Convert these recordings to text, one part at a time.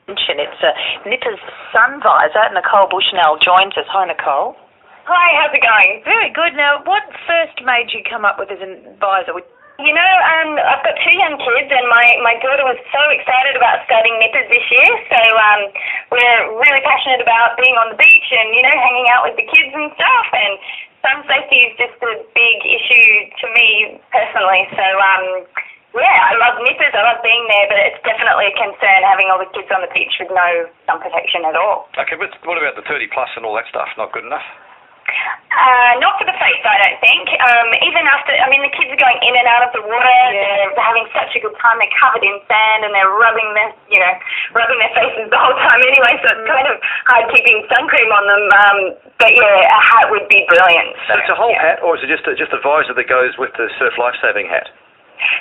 It's Nipper's sun visor. Nicole Bushnell joins us. Hi, Nicole. Hi, how's it going? Very good. Now, what first made you come up with as an visor? You know, I've got two young kids, and my daughter was so excited about starting Nippers this year, so we're really passionate about being on the beach and, you know, hanging out with the kids and stuff, and sun safety is just a big issue to me personally, so yeah, I love Nippers, I love being there, but it's definitely a concern having all the kids on the beach with no sun protection at all. Okay, but what about the 30 plus and all that stuff? Not good enough? Not for the face, I don't think. Even after, I mean, the kids are going in and out of the water. Yeah. They're having such a good time. They're covered in sand and they're rubbing their faces the whole time anyway. So it's kind of hard keeping sun cream on them. But yeah, a hat would be brilliant. So it's a whole hat, or is it just a visor that goes with the surf life-saving hat?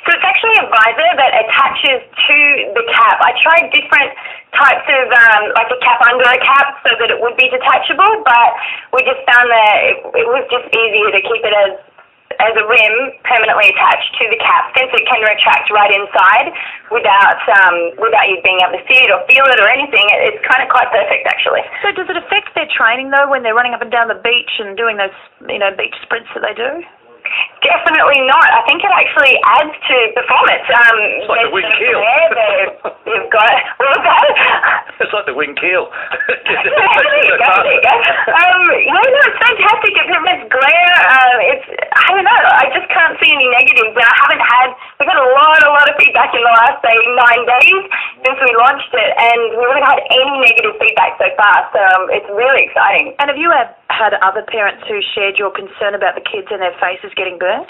So it's actually a visor that attaches to the cap. I tried different types of, like a cap under a cap so that it would be detachable, but we just found that it was just easier to keep it as a rim permanently attached to the cap, since it can retract right inside without you being able to see it or feel it or anything. It's kind of quite perfect, actually. So does it affect their training, though, when they're running up and down the beach and doing those, beach sprints that they do? Definitely not. I think it actually adds to performance. It's like the wing keel. You've got, what was that? It's like the wing keel. There you go. It's fantastic. It prevents glare. I don't know, I just can't see any negatives. We've had a lot of feedback in the last, say, 9 days since we launched it, and we haven't had any negative feedback so far, so it's really exciting. And have you had other parents who shared your concern about the kids and their faces getting burnt?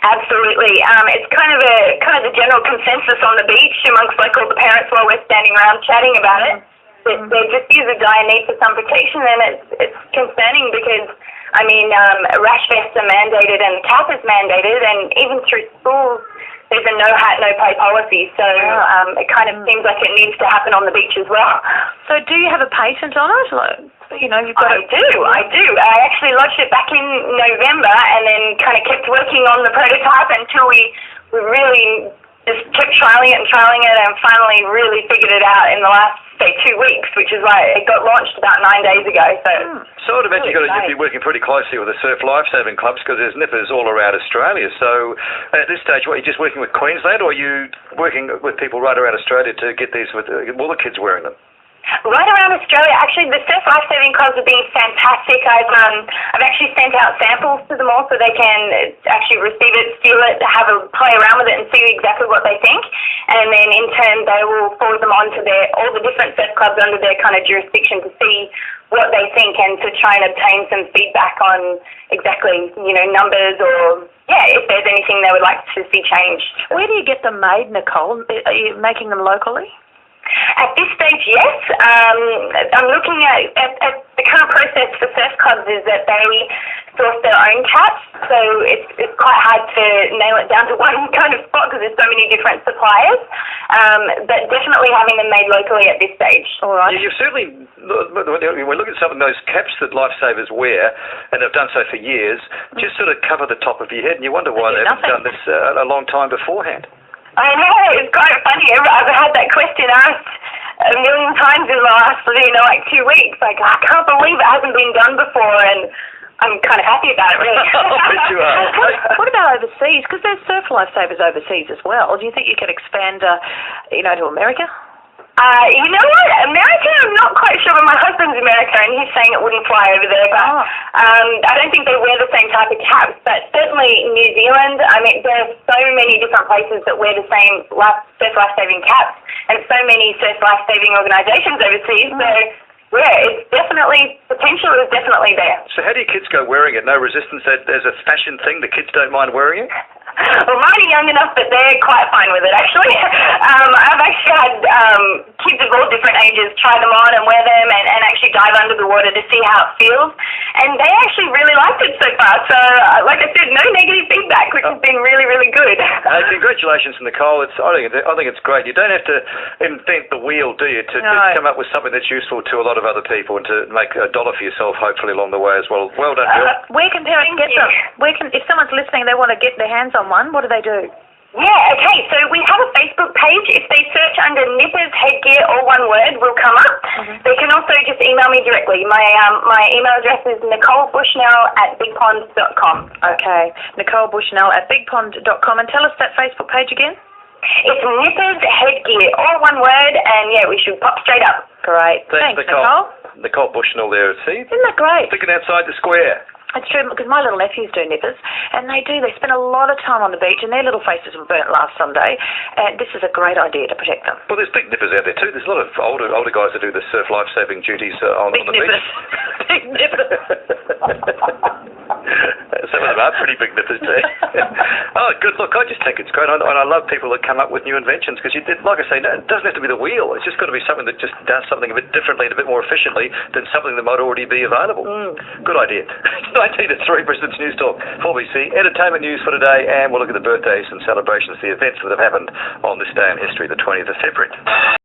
Absolutely. It's kind of the general consensus on the beach amongst all the parents while we're standing around chatting about it. There just is a dire need for some protection, and it's concerning because, rash vests are mandated and the cap is mandated, and even through schools there's a no hat, no pay policy, so it kind of seems like it needs to happen on the beach as well. So do you have a patent on it? I do. I actually lodged it back in November and then kind of kept working on the prototype until we really just kept trialling it and finally really figured it out in the last, say, 2 weeks, which is why it got launched about 9 days ago. So I'd imagine you'd be working pretty closely with the surf lifesaving clubs, because there's nippers all around Australia. So at this stage, are you just working with Queensland, or are you working with people right around Australia to get these with all the kids wearing them? Right around Australia, actually, the surf lifesaving clubs have been fantastic. I've actually sent out samples to them all so they can actually receive it, feel it, have a play around with it, and see exactly what they think. And then in turn, they will forward them on to all the different surf clubs under their kind of jurisdiction to see what they think and to try and obtain some feedback on exactly, numbers or if there's anything they would like to see changed. Where do you get them made, Nicole? Are you making them locally? At this stage, yes. I'm looking at the current process for surf clubs is that they source their own caps, so it's quite hard to nail it down to one kind of spot because there's so many different suppliers. But definitely having them made locally at this stage. All right. You've certainly, when we look at some of those caps that lifesavers wear, and have done so for years, just sort of cover the top of your head, and you wonder why they haven't done this a long time beforehand. I know, it's quite funny. I've had that question asked a million times in the last, 2 weeks. I can't believe it hasn't been done before, and I'm kind of happy about it, really. I bet you are. What about overseas? Because there's surf lifesavers overseas as well. Do you think you could expand, to America? You know what? America, I'm not quite sure, but my husband's American and he's saying it wouldn't fly over there. But I don't think they wear the same type of caps. But certainly New Zealand, there are so many different places that wear the same surf life-saving caps and so many surf life-saving organisations overseas. So, it's potential is definitely there. So how do your kids go wearing it? No resistance? There's a fashion thing? The kids don't mind wearing it? Well, mine are young enough that they're quite fine with it, actually. I've actually had kids of all different ages try them on and wear them and actually dive under the water to see how it feels. And they actually really liked it so far. So, like I said, no negative feedback, which has been really, really good. Congratulations, Nicole. I think it's great. You don't have to invent the wheel, do you, to come up with something that's useful to a lot of other people and to make $1 for yourself, hopefully, along the way as well. Well done, Jill. Where can parents get them? If someone's listening, they want to get their hands on one, what do they do? Yeah, okay, so we have a Facebook page. If they search under Nippers Headgear, all one word, will come up. They can also just email me directly. My email address is NicoleBushnell@bigpond.com. Okay, Nicole Bushnell at bigpond.com. And tell us that Facebook page again. It's Nippers Headgear, all one word, and yeah, we should pop straight up. Great. Thanks, Nicole. Nicole Bushnell there, see? Isn't that great? Sticking outside the square. It's true, because my little nephews do nippers, and they spend a lot of time on the beach, and their little faces were burnt last Sunday, and this is a great idea to protect them. Well, there's big nippers out there too. There's a lot of older guys that do the surf life-saving duties on the beach. Big nippers. Some of them are pretty big nippers too. Oh, good. Look, I just think it's great, and I love people that come up with new inventions, because like I say, it doesn't have to be the wheel. It's just got to be something that just does something a bit differently and a bit more efficiently than something that might already be available. Good idea. 19 to 3, Brisbane's News Talk, 4BC. Entertainment news for today, and we'll look at the birthdays and celebrations, the events that have happened on this day in history, the 20th of February.